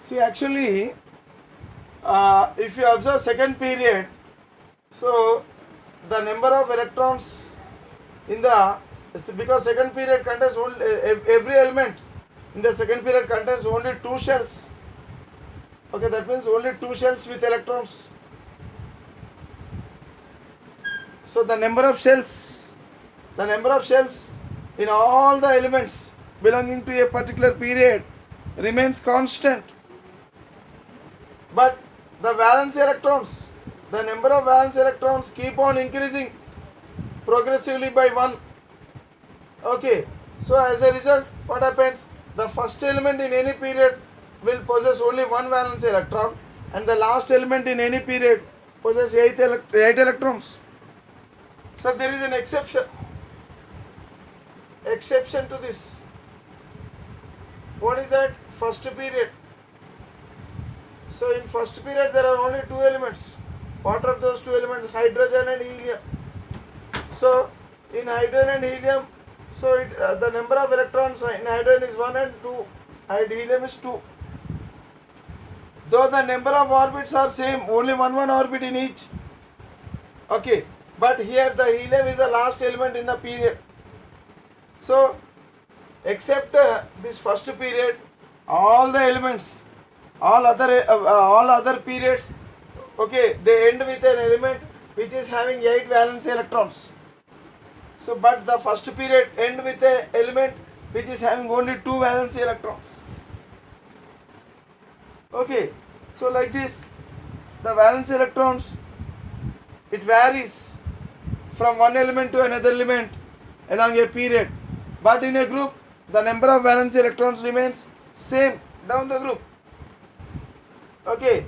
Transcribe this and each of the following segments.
See, actually, if you observe second period, so the number of electrons in the, because second period contains only every element in the second period contains only two shells. Okay, that means only two shells with electrons. So the number of shells in all the elements belonging to a particular period remains constant. But the valence electrons, the number of valence electrons keep on increasing progressively by one. Okay, so as a result, what happens? The first element in any period will possess only one valence electron, and the last element in any period possesses 8 electrons. So there is an exception to this. What is that? First period. So in first period there are only two elements. What are those two elements? Hydrogen and helium. So in hydrogen and helium, so the number of electrons in hydrogen is 1 and 2, and helium is 2. Though the number of orbits are same, only one orbit in each. Okay, but here the helium is the last element in the period. So except this first period, all the elements, all other periods, okay, they end with an element which is having 8 valence electrons. So but the first period end with an element which is having only 2 valence electrons. Okay, so like this, the valence electrons, it varies from one element to another element along a period, but in a group the number of valence electrons remains same down the group. Okay,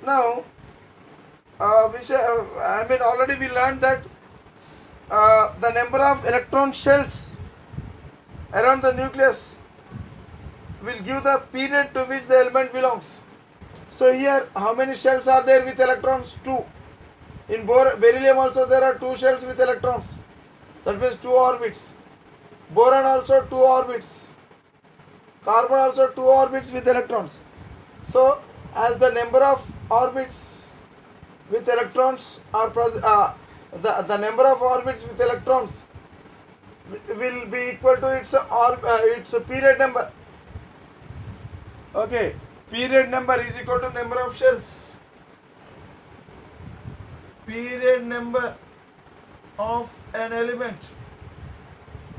now already we learned that the number of electron shells around the nucleus will give the period to which the element belongs. So here, how many shells are there with electrons? 2. In beryllium also there are 2 shells with electrons. That means 2 orbits. Boron also 2 orbits. Carbon also 2 orbits with electrons. So as the number of orbits with electrons are the number of orbits with electrons will be equal to its period number. Okay, period number is equal to number of shells. Period number of an element.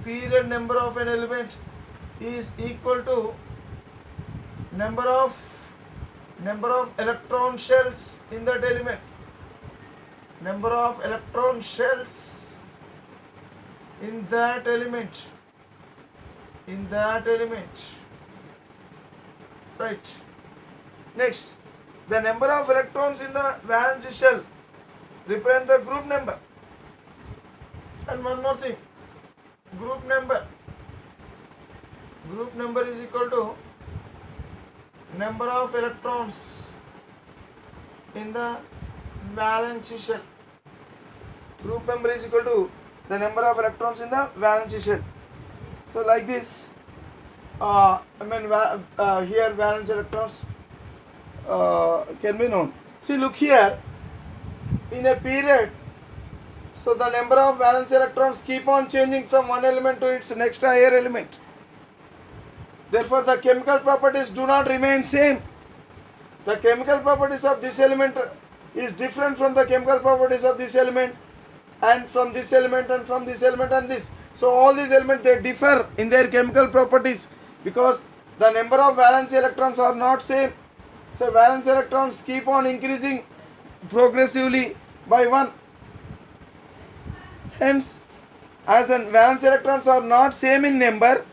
Period number of an element is equal to number of electron shells in that element. Number of electron shells in that element. Right. Next, the number of electrons in the valence shell represent the group number. And one more thing, group number is equal to number of electrons in the valence shell. Group number is equal to the number of electrons in the valence shell. So like this, here valence electrons can be known. See, look here, in a period, so the number of valence electrons keep on changing from one element to its next higher element. Therefore the chemical properties do not remain same. The chemical properties of this element is different from the chemical properties of this element, and from this element, and from this element, and this. So all these elements, they differ in their chemical properties because the number of valence electrons are not same. So valence electrons keep on increasing progressively by 1. Hence, as the valence electrons are not same in number,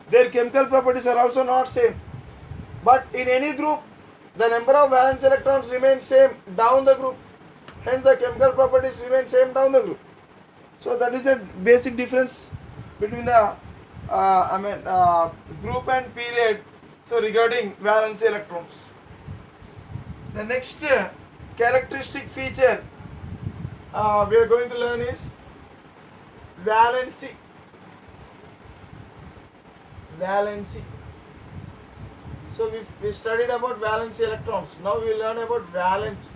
their chemical properties are also not same. But in any group, the number of valence electrons remain same down the group. Hence the chemical properties remain same down the group. So that is the basic difference between the group and period. So regarding valence electrons, the next characteristic feature we are going to learn is valency. So we studied about valence electrons. Now we learn about valence.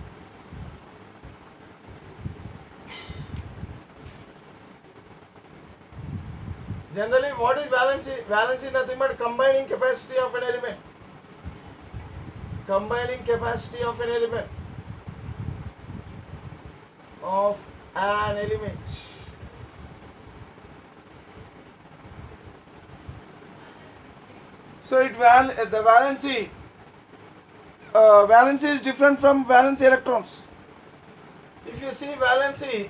Generally, what is valency? Valency is nothing but combining capacity of an element. Combining capacity of an element. Of an element. So the valency is different from valence electrons. If you see valency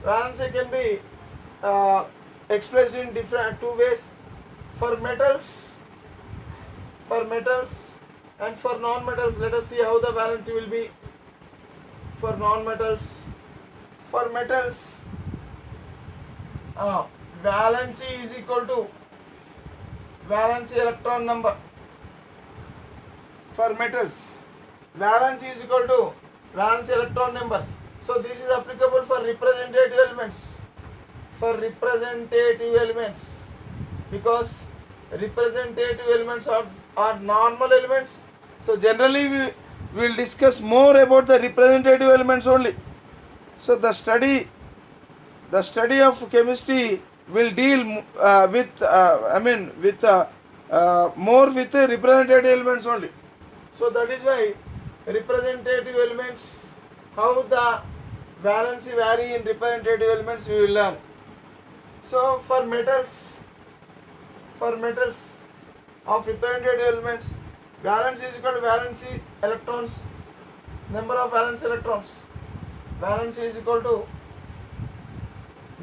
can be expressed in different two ways. For metals and for non-metals. Let us see how the valency will be for non-metals. For metals, valency is equal to valency electron number. For metals, valency is equal to valency electron numbers. So this is applicable for representative elements. Because representative elements are normal elements. So generally we will discuss more about the representative elements only. So the study of chemistry will deal more with the representative elements only. So that is why representative elements, how the valency vary in representative elements, we will learn. So for metals of representative elements, valence is equal to valency electrons, number of valence electrons. Valence is equal to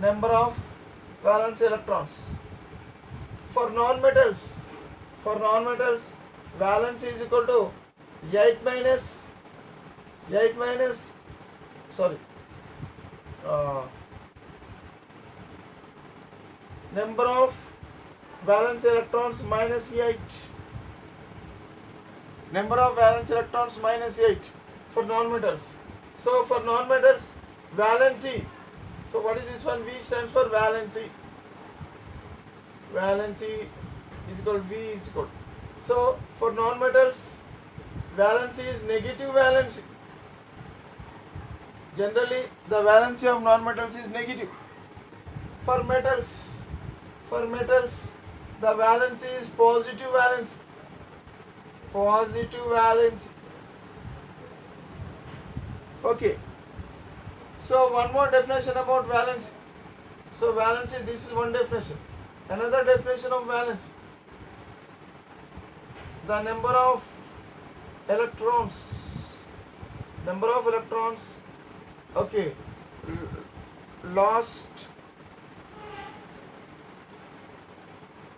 number of valence electrons. For non-metals, valence is equal to 8 minus number of valence electrons minus 8. Number of valence electrons minus 8 for non-metals. So for non-metals, valency. So what is this one? V stands for valency. Valency is equal to V is equal. So for non-metals, valency is negative valency. Generally, the valency of non-metals is negative. For metals, the valency is positive valency. Positive valency. Okay. So one more definition about valency. So valency, this is one definition. Another definition of valency: the number of electrons. Okay, lost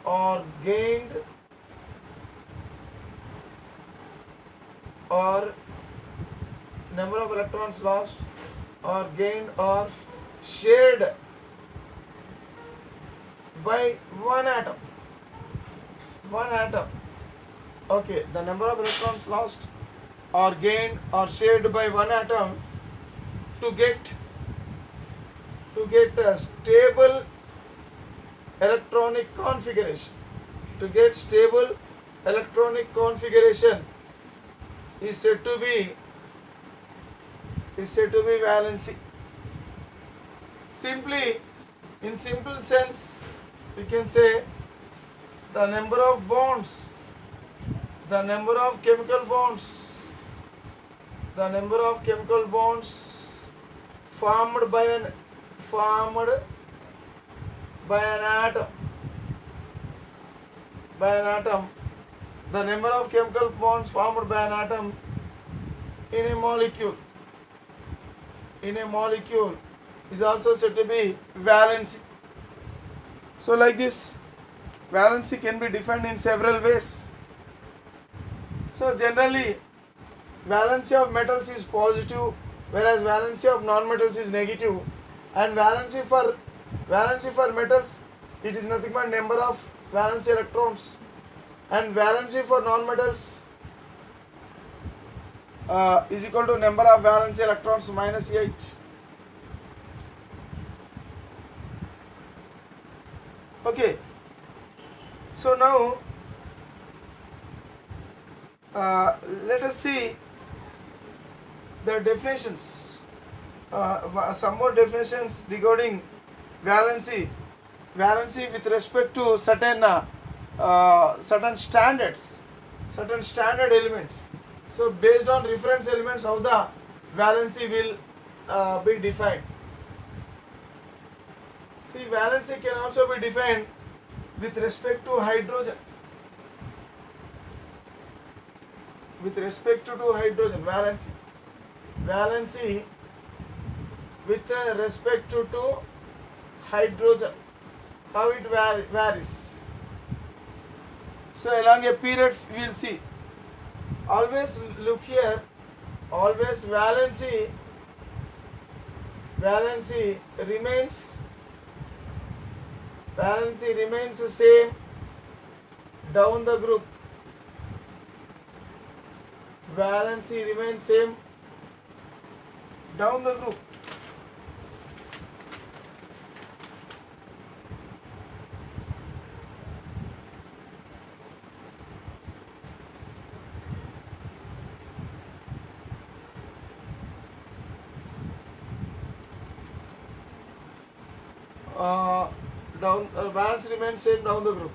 or gained or number of electrons lost or gained or shared by one atom. Okay, the number of electrons lost or gained or shared by one atom to get a stable electronic configuration. To get stable electronic configuration is said to be valency. Simply, in simple sense, we can say the number of bonds, the number of chemical bonds formed by an atom, the number of chemical bonds formed by an atom in a molecule is also said to be valency. So like this, valency can be defined in several ways. So generally, valency of metals is positive, whereas valency of non-metals is negative. And valency for metals, it is nothing but number of valence electrons. And valency for non-metals is equal to number of valence electrons minus 8. Okay. So now Let us see the definitions. Some more definitions regarding valency. Valency with respect to certain standards, certain standard elements. So based on reference elements, how the valency will be defined. See, valency can also be defined with respect to hydrogen. With respect to hydrogen, valency. Valency with respect to hydrogen, how it varies. So along a period we will see. Always look here, always valency remains the same down the group. Valency remains same down the group. Valence remains same down the group.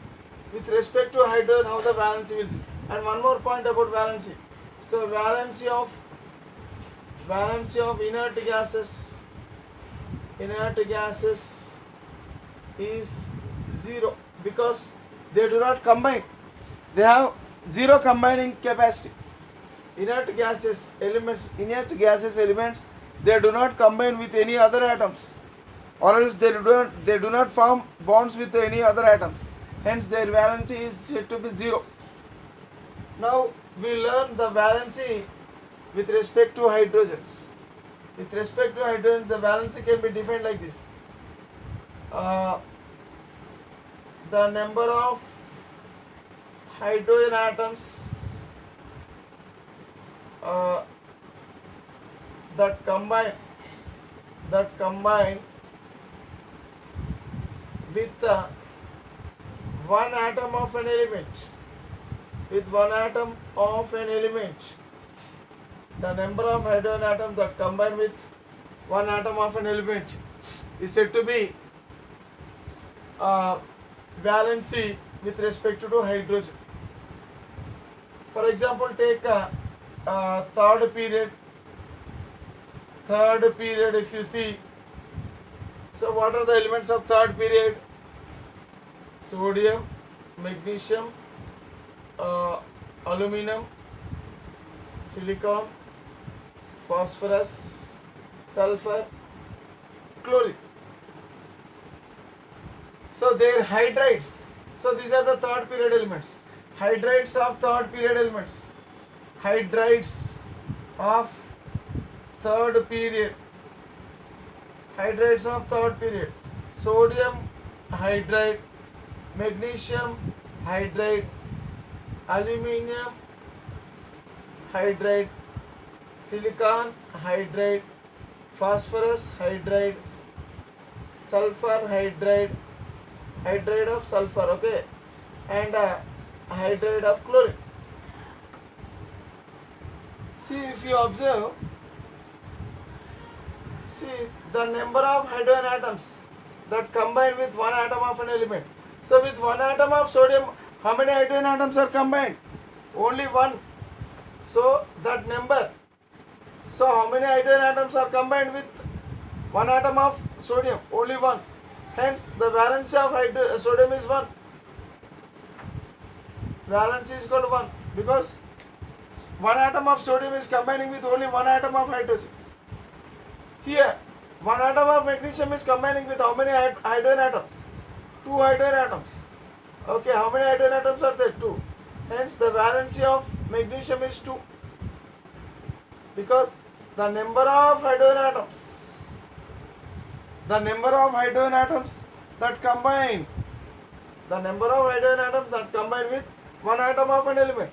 With respect to hydrogen, how the valency will see. And one more point about valency. So valency of inert gases is 0 because they do not combine. They have 0 combining capacity. Inert gases elements, they do not combine with any other atoms, or else they do not form bonds with any other atoms. Hence their valency is said to be 0. Now we learn the valency with respect to hydrogens. With respect to hydrogens, the valency can be defined like this. The number of hydrogen atoms that combine with one atom of an element. With one atom of an element, the number of hydrogen atoms that combine with one atom of an element is said to be valency with respect to hydrogen. For example, take third period. If you see, so what are the elements of third period? Sodium, magnesium, aluminum, silicon, phosphorus, sulfur, chlorine. So they are hydrides. So these are the third period elements. Hydrides of third period elements. Hydrides of third period. Hydrides of third period. Sodium hydride, magnesium hydride, aluminum hydride, silicon hydride, phosphorus hydride, sulfur hydride, hydride of sulfur, okay, and hydride of chlorine. See, if you observe, see the number of hydrogen atoms that combine with one atom of an element. So with one atom of sodium, how many hydrogen atoms are combined? Only one. So that number. So how many hydrogen atoms are combined with one atom of sodium? Only one. Hence the valence of sodium is 1. Valence is equal to 1 because one atom of sodium is combining with only one atom of hydrogen. Here, one atom of magnesium is combining with how many hydrogen atoms? 2 hydrogen atoms. Okay, how many hydrogen atoms are there? 2. Hence the valency of magnesium is 2 because the number of hydrogen atoms that combine with one atom of an element.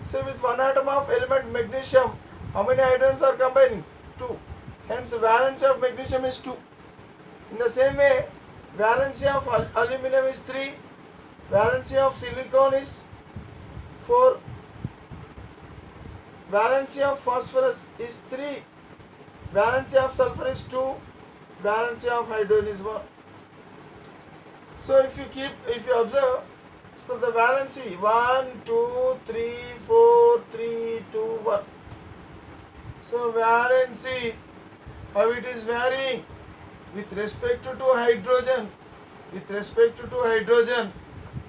Say with one atom of element magnesium, how many hydrogens are combining? 2. Hence valence of magnesium is 2. In the same way, valence of aluminum is 3, valence of silicon is 4, Valency of phosphorus is 3. Valency of sulfur is 2. Valency of hydrogen is 1. So if you observe, so the valency 1, 2, 3, 4, 3, 2, 1. So valency, how it is varying with respect to hydrogen. With respect to hydrogen,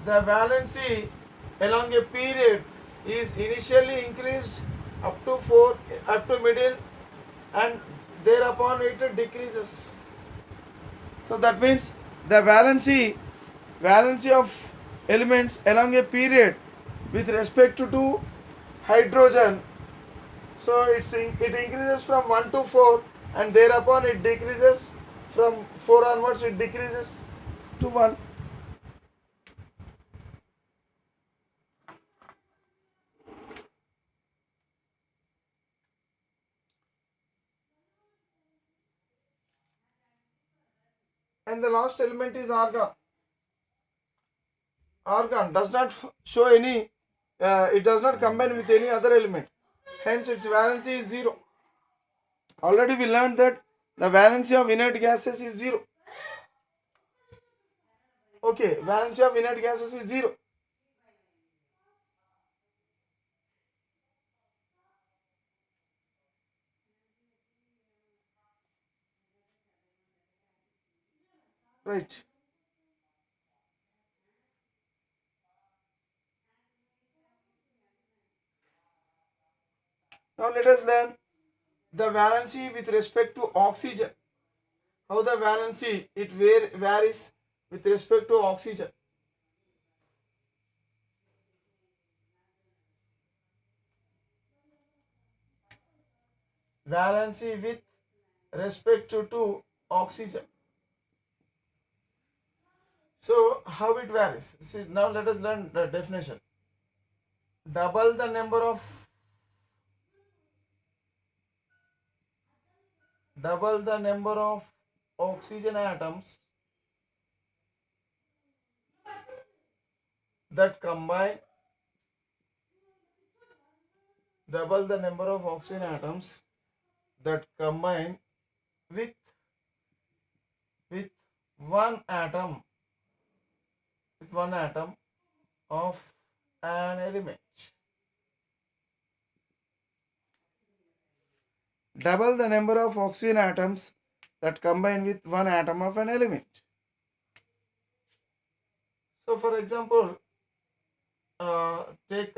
the valency along a period is initially increased up to 4, up to middle, and thereupon it decreases. So that means the valency of elements along a period with respect to hydrogen, so it increases from 1 to 4, and thereupon it decreases from 4 onwards, it decreases to 1. And the last element is argon. Argon does not show any, it does not combine with any other element, hence its valency is 0. Already we learned that the valency of inert gases is 0. Okay, valency of inert gases is 0. Right. Now let us learn the valency with respect to oxygen. How the valency it varies with respect to oxygen. Valency with respect to oxygen. So how it varies? See, now let us learn the definition. Double the number of oxygen atoms that combine, double the number of oxygen atoms that combine with one atom of an element. Double the number of oxygen atoms that combine with one atom of an element. So for example, take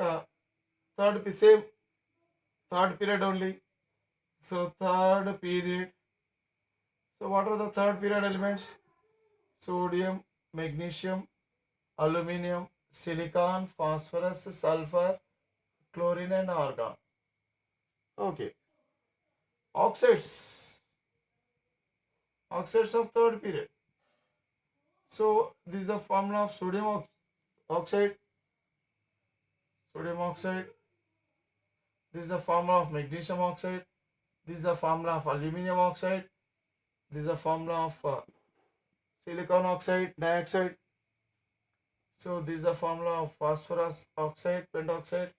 third period only. So third period. So what are the third period elements? Sodium, magnesium, aluminium, silicon, phosphorus, sulfur, chlorine and argon. Okay. Oxides of third period. So this is the formula of sodium oxide. This is the formula of magnesium oxide. This is the formula of aluminium oxide. This is the formula of silicon oxide, dioxide. So this is the formula of phosphorus oxide, pentoxide.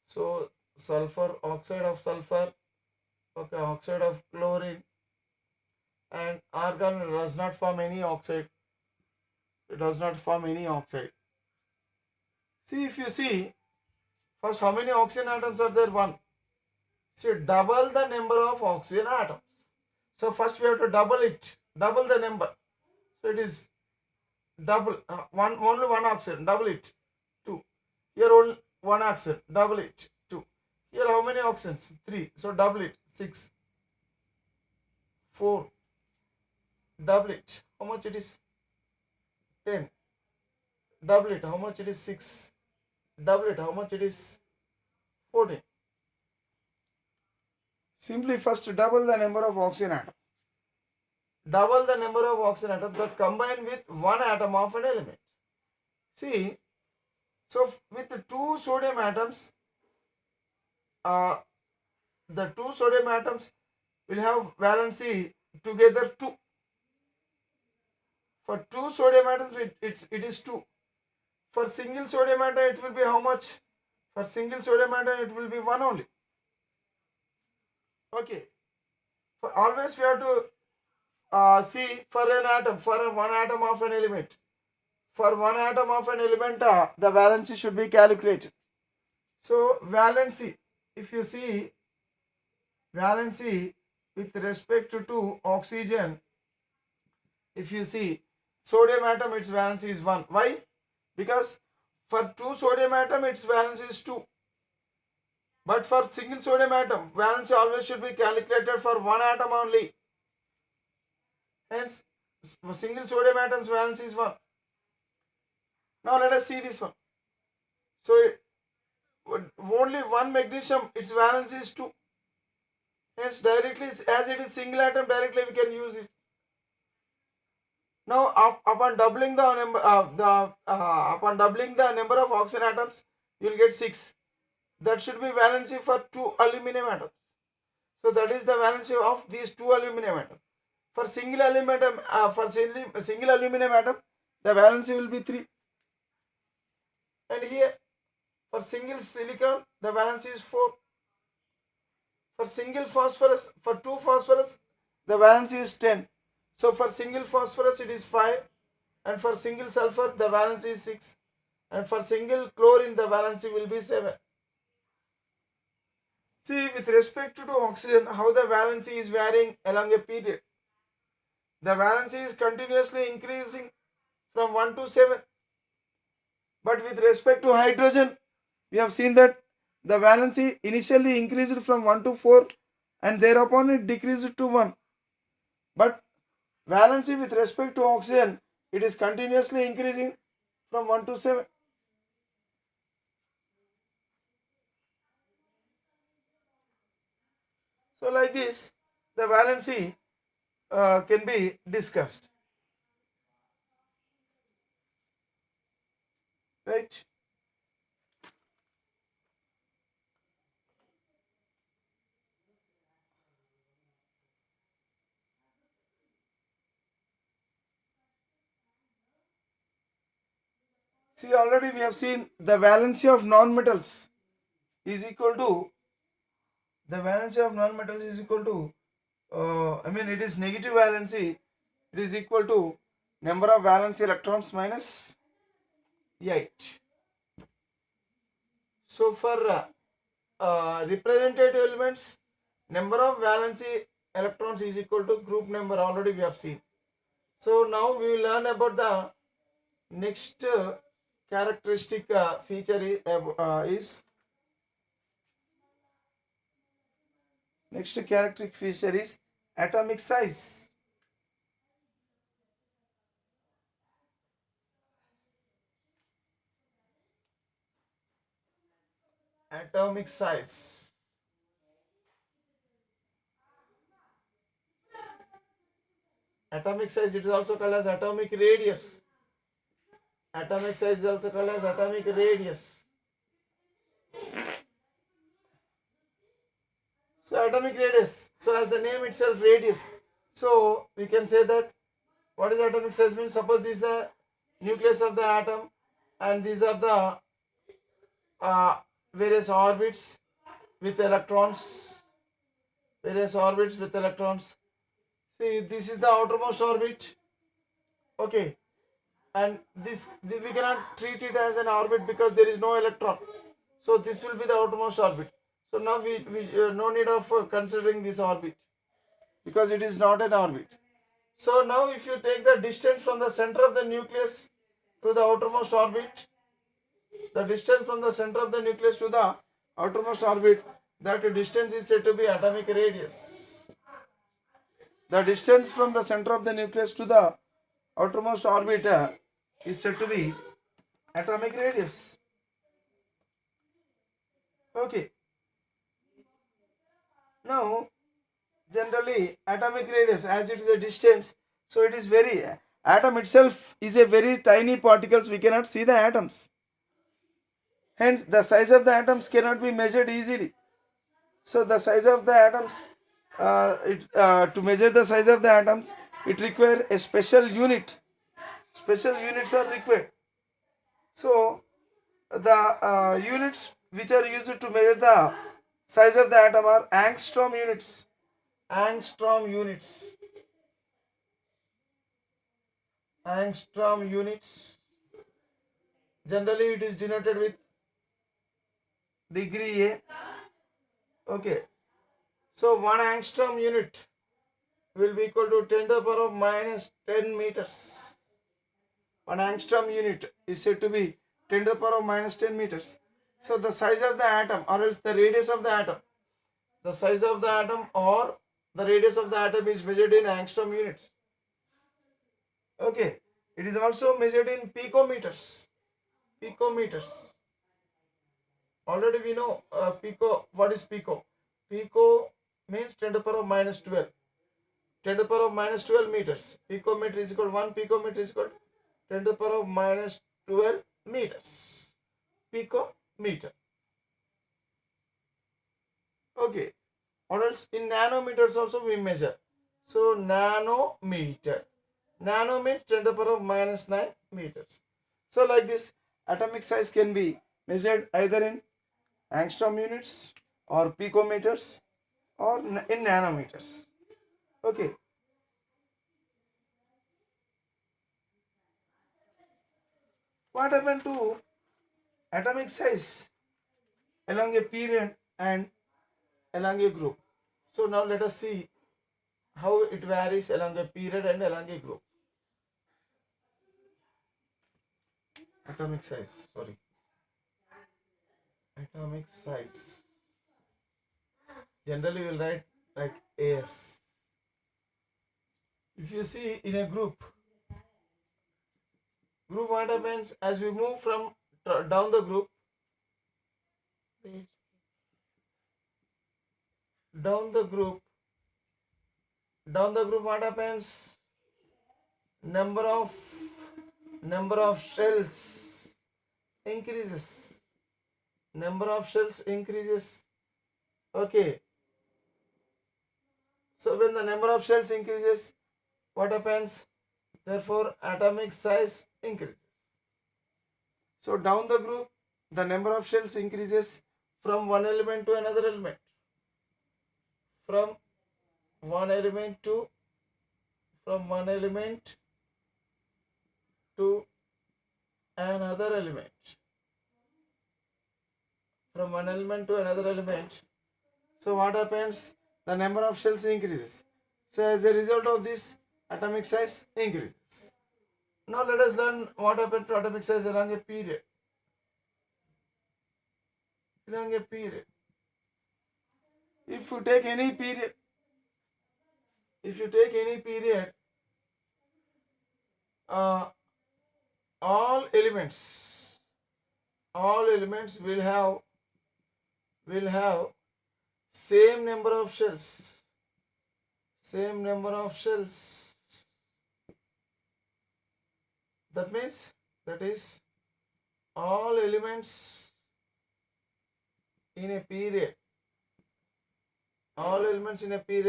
So sulfur, oxide of sulfur, okay, oxide of chlorine, and argon does not form any oxide. It does not form any oxide. See, if you see, first how many oxygen atoms are there? 1. See, double the number of oxygen atoms. So first we have to double the number. So it is double, only one oxygen, double it, 2. Here only one oxygen, double it, 2. Here how many oxygens? 3. So double it, 6. 4. Double it. How much it is? 10. Double it. How much it is? 6. Double it. How much it is? 14. Simply first double the number of oxygen atoms. Double the number of oxygen atoms that combine with one atom of an element. See, so with the two sodium atoms, the two sodium atoms will have valency together 2. For two sodium atoms, it is 2. For single sodium atom, it will be how much? For single sodium atom, it will be 1 only. Okay. Always we have to see for an atom, for one atom of an element. For one atom of an element, the valency should be calculated. So valency, if you see valency with respect to oxygen, if you see sodium atom, its valency is 1. Why? Because for two sodium atom, its valency is 2. But for single sodium atom, valency always should be calculated for one atom only. Hence, single sodium atom's valency is 1. Now let us see this one. So only one magnesium, its valence is 2. Hence directly, as it is single atom, directly we can use it. Now upon doubling the number of oxygen atoms, you will get 6. That should be valency for 2 aluminum atoms. So that is the valency of these 2 aluminum atoms. For single aluminum atom, the valency will be 3. And here for single silicon, the valency is 4. For single phosphorus, for 2 phosphorus, the valency is 10. So for single phosphorus, it is 5. And for single sulfur, the valency is 6. And for single chlorine, the valency will be 7. See, with respect to oxygen, how the valency is varying along a period. The valency is continuously increasing from 1 to 7. But with respect to hydrogen, we have seen that the valency initially increased from 1 to 4 and thereupon it decreased to 1. But valency with respect to oxygen, it is continuously increasing from 1 to 7. So like this, the valency can be discussed. Right? See, already we have seen the valency of non-metals is equal to it is negative valency. It is equal to number of valence electrons minus 8. So for representative elements, number of valency electrons is equal to group number. Already we have seen. So now we will learn about the next characteristic feature is next characteristic feature is atomic size. Atomic size. Atomic size, it is also called as atomic radius. Atomic size is also called as atomic radius. So atomic radius. So as the name itself, radius. So we can say that what is atomic size means. Suppose this is the nucleus of the atom, and these are the various orbits with electrons. See, this is the outermost orbit. Okay, and we cannot treat it as an orbit because there is no electron. So this will be the outermost orbit. So now we no need of considering this orbit because it is not an orbit. So now if you take the distance from the center of the nucleus to the outermost orbit, the distance from the center of the nucleus to the outermost orbit, that distance is said to be atomic radius. The distance from the center of the nucleus to the outermost orbit is said to be atomic radius. Okay. Now, generally atomic radius, as it is a distance, so it is very, atom itself is a very tiny particles, we cannot see the atoms. Hence, the size of the atoms cannot be measured easily. So, the size of the atoms, to measure the size of the atoms, it requires a special unit. Special units are required. So, the units which are used to measure the size of the atom are angstrom units. Angstrom units. Angstrom units. Generally, it is denoted with degree A. Okay. So 1 angstrom unit will be equal to 10 to the power of minus 10 meters. 1 angstrom unit is said to be 10 to the power of minus 10 meters. So the size of the atom or else the radius of the atom, the size of the atom or the radius of the atom is measured in angstrom units. Okay, it is also measured in picometers. Picometers. Already we know pico. What is pico? Pico means 10 to the power of minus 12. 10 to the power of minus 12 meters. Picometer is equal to 1 picometer is equal to 10 to the power of minus 12 meters. Picometer. Okay. Or else in nanometers also we measure. So nanometer. Nano means 10 to the power of minus 9 meters. So like this, atomic size can be measured either in angstrom units or picometers or in nanometers. Okay. What happened to atomic size along a period and along a group? So now let us see how it varies along a period and along a group. Atomic size, sorry. Atomic size. Generally we will write like AS. If you see in a group what happens as we move from down the group, down the group what happens? Number of shells increases. Number of shells increases. Okay. So when the number of shells increases, what happens? Therefore, atomic size increases. So down the group, the number of shells increases from one element to another element. From one element to another element. From one element to another element. So what happens? The number of shells increases. So as a result of this, atomic size increases. Now let us learn what happens to atomic size along a period. Along a period. If you take any period, all elements will have same number of shells. That means all elements in a period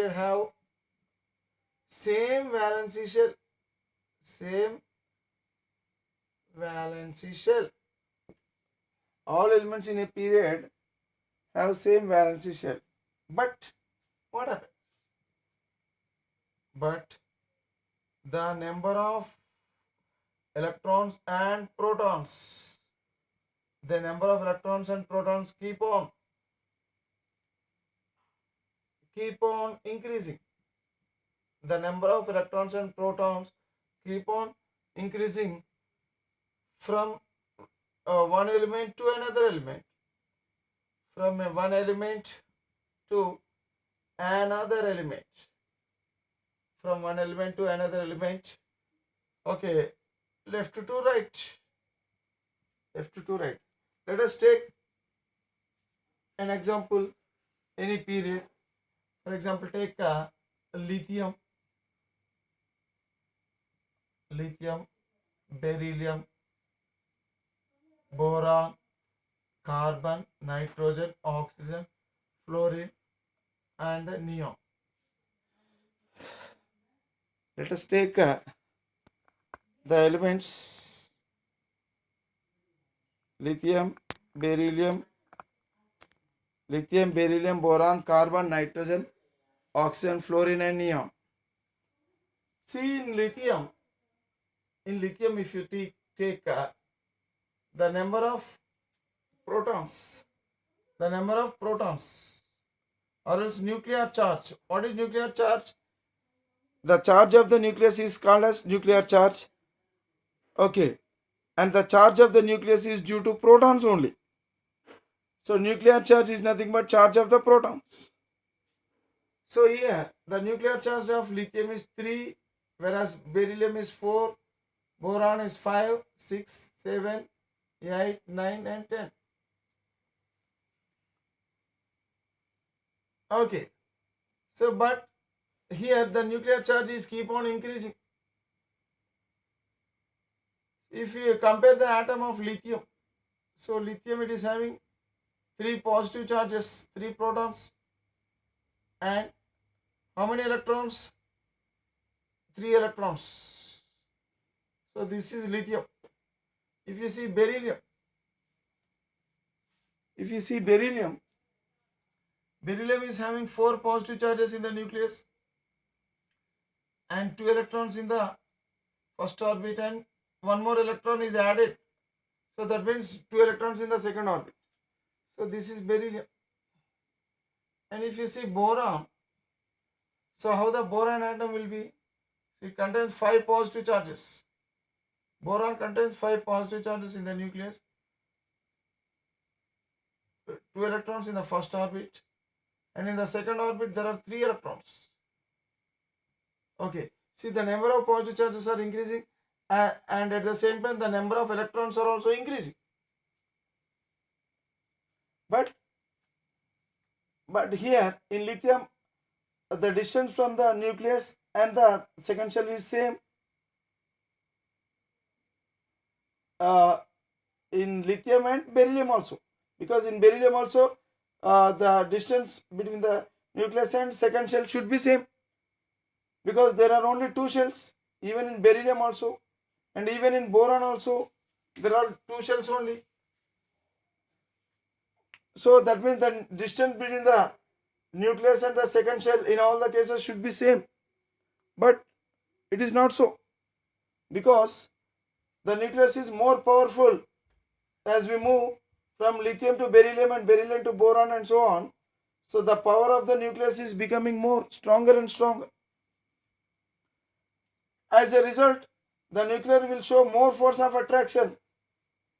have same valency shell. All elements in a period have same valency shell. But what happens? But the number of electrons and protons, keep on increasing. The number of electrons and protons keep on increasing from one element to another element. From one element to another element. From one element to another element. Okay, left to right. Let us take an example, any period. For example, take lithium, beryllium, boron, carbon, nitrogen, oxygen, fluorine, and neon. Let us take the elements lithium, beryllium, Lithium, beryllium, boron, carbon, nitrogen, oxygen, fluorine, and neon. See, in lithium, if you take the number of protons, or else nuclear charge. What is nuclear charge? The charge of the nucleus is called as nuclear charge. Okay, and the charge of the nucleus is due to protons only. So nuclear charge is nothing but charge of the protons. So here the nuclear charge of lithium is 3, whereas beryllium is 4, boron is 5, 6, 7, 8, 9 and 10. Okay, so but here the nuclear charge is keep on increasing. If you compare the atom of lithium, so lithium, it is having 3 positive charges, 3 protons, and how many electrons? 3 electrons. So this is lithium. If you see beryllium, beryllium is having 4 positive charges in the nucleus and 2 electrons in the first orbit, and 1 more electron is added. So that means 2 electrons in the second orbit. So this is beryllium. And if you see boron, so how the boron atom will be? It contains 5 positive charges. Boron contains 5 positive charges in the nucleus, 2 electrons in the first orbit, and in the second orbit there are 3 electrons. Okay, see, the number of positive charges are increasing, and at the same time the number of electrons are also increasing. But here in lithium, the distance from the nucleus and the second shell is same. In lithium and beryllium also, because in beryllium also the distance between the nucleus and second shell should be same, because there are only 2 shells, even in beryllium also, and even in boron also there are 2 shells only. So that means the distance between the nucleus and the second shell in all the cases should be same. But it is not so, because the nucleus is more powerful as we move from lithium to beryllium and beryllium to boron and so on. So the power of the nucleus is becoming more stronger and stronger. As a result, the nucleus will show more force of attraction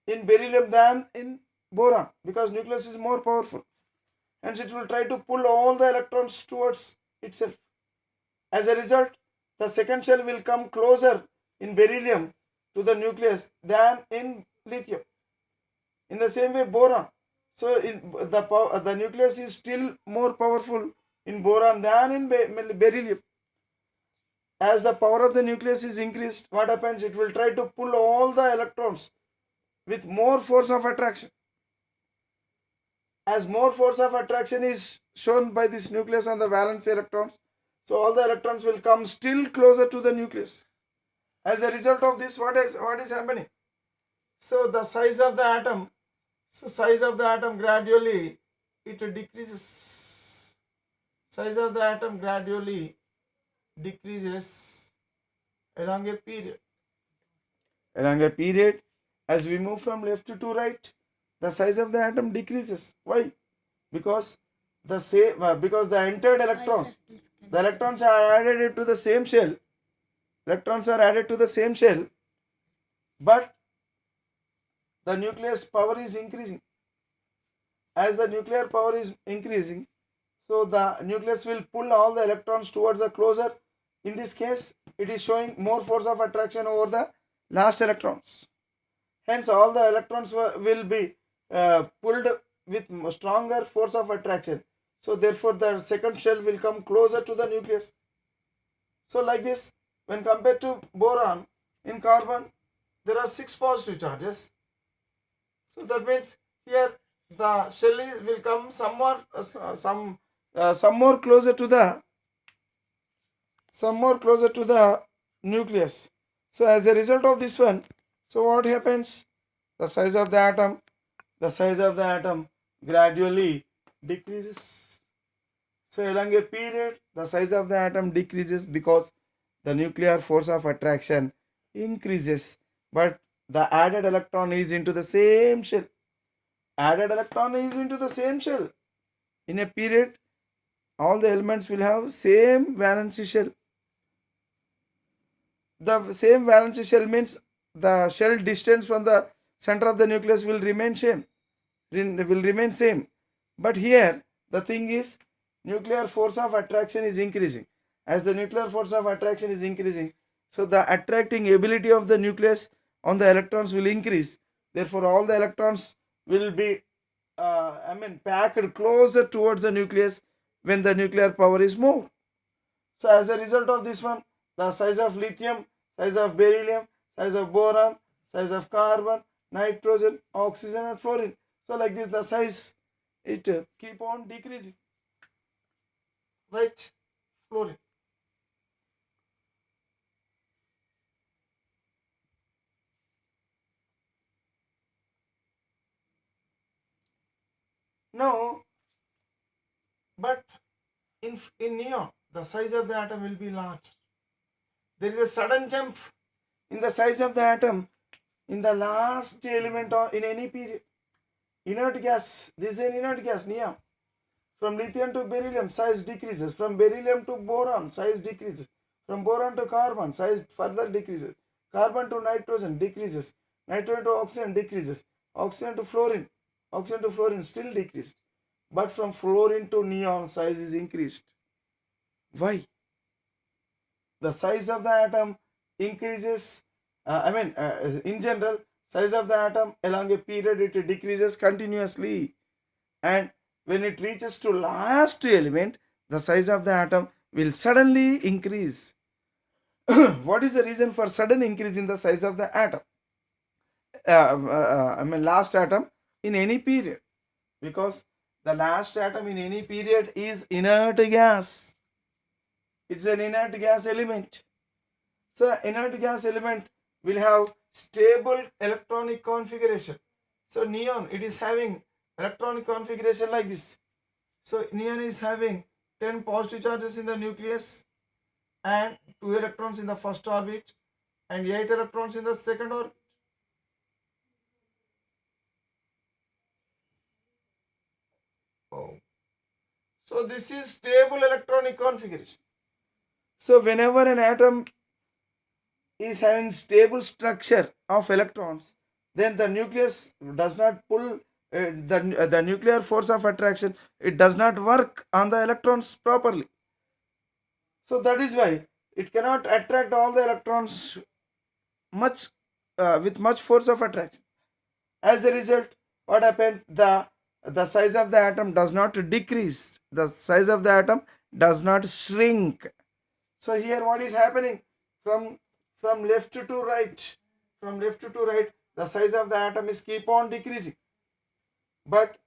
in beryllium than in boron, because nucleus is more powerful. Hence it will try to pull all the electrons towards itself. As a result, the second shell will come closer in beryllium to the nucleus than in lithium. In the same way, boron. So the nucleus is still more powerful in boron than in beryllium. As the power of the nucleus is increased, what happens? It will try to pull all the electrons with more force of attraction. As more force of attraction is shown by this nucleus on the valence electrons, so all the electrons will come still closer to the nucleus. As a result of this, what is happening? So the size of the atom, gradually it decreases. Size of the atom gradually decreases along a period. As we move from left to right, the size of the atom decreases. Why? Because the entered electron, the electrons are added to the same shell. But the nucleus power is increasing. As the nuclear power is increasing, so the nucleus will pull all the electrons towards the closer. In this case, it is showing more force of attraction over the last electrons. Hence, all the electrons will be pulled with stronger force of attraction. So therefore, the second shell will come closer to the nucleus. So like this, when compared to boron, in carbon, there are 6 positive charges. So that means here the shell will come some more closer to the nucleus. So as a result of this one, so what happens? The size of the atom gradually decreases. So along a period, the size of the atom decreases because the nuclear force of attraction increases, but the added electron is into the same shell. Added electron is into the same shell. In a period, all the elements will have same valency shell. The same valency shell means the shell distance from the center of the nucleus will remain same. But here the thing is, nuclear force of attraction is increasing. As the nuclear force of attraction is increasing, so the attracting ability of the nucleus on the electrons will increase. Therefore all the electrons will be packed closer towards the nucleus when the nuclear power is more. So as a result of this one, the size of lithium, size of beryllium, size of boron, size of carbon, nitrogen, oxygen and fluorine. So like this the size, it keep on decreasing. Right? Fluorine. Now, but in neon, the size of the atom will be large. There is a sudden jump in the size of the atom in the last element or in any period. Inert gas, this is an inert gas, neon. From lithium to beryllium, size decreases. From beryllium to boron, size decreases. From boron to carbon, size further decreases. Carbon to nitrogen decreases. Nitrogen to oxygen decreases. Oxygen to fluorine still decreased. But from fluorine to neon, size is increased. Why? The size of the atom increases. In general, size of the atom along a period it decreases continuously, and when it reaches to last element, the size of the atom will suddenly increase. What is the reason for sudden increase in the size of the atom? Last atom in any period, because the last atom in any period is inert gas. It's an inert gas element. So inert gas element will have stable electronic configuration. So neon, it is having electronic configuration like this. So neon is having 10 positive charges in the nucleus and 2 electrons in the first orbit and 8 electrons in the second orbit. Oh. So this is stable electronic configuration. So whenever an atom is having stable structure of electrons, then the nucleus does not pull the nuclear force of attraction, it does not work on the electrons properly. So that is why it cannot attract all the electrons much with much force of attraction. As a result, what happens? The size of the atom does not decrease. The size of the atom does not shrink. So here what is happening? From left to right, the size of the atom is keep on decreasing. But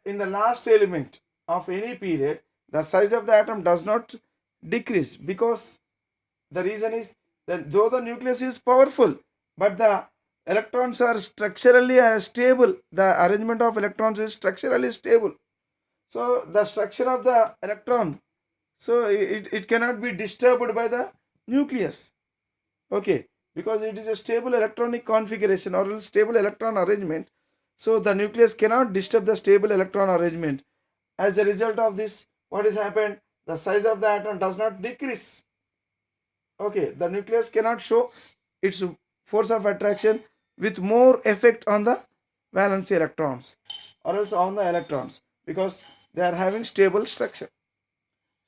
in the last element of any period, the size of the atom does not decrease, because the reason is that though the nucleus is powerful, but the electrons are structurally stable. The arrangement of electrons is structurally stable. So the structure of the electron, so it cannot be disturbed by the nucleus. Okay, because it is a stable electronic configuration or stable electron arrangement. So the nucleus cannot disturb the stable electron arrangement. As a result of this, what has happened? The size of the atom does not decrease. Okay, the nucleus cannot show its force of attraction with more effect on the valence electrons or else on the electrons, because they are having stable structure.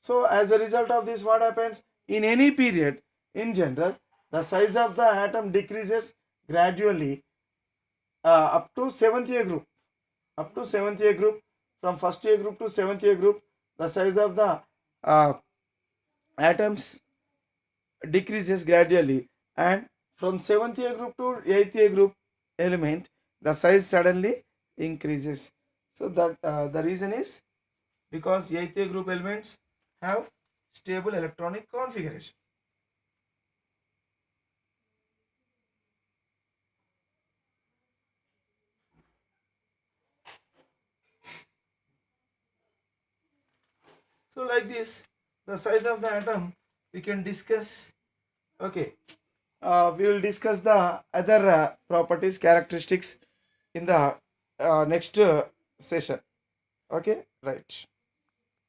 So as a result of this, what happens? In any period, in general, the size of the atom decreases gradually up to 7th year group. Up to 7th year group, from 1st year group to 7th year group, the size of the atoms decreases gradually, and from 7th year group to 8th year group element, the size suddenly increases. So that the reason is because 8th year group elements have stable electronic configuration. So like this, the size of the atom we can discuss. Okay, we will discuss the other properties, characteristics in the next session. Okay, right.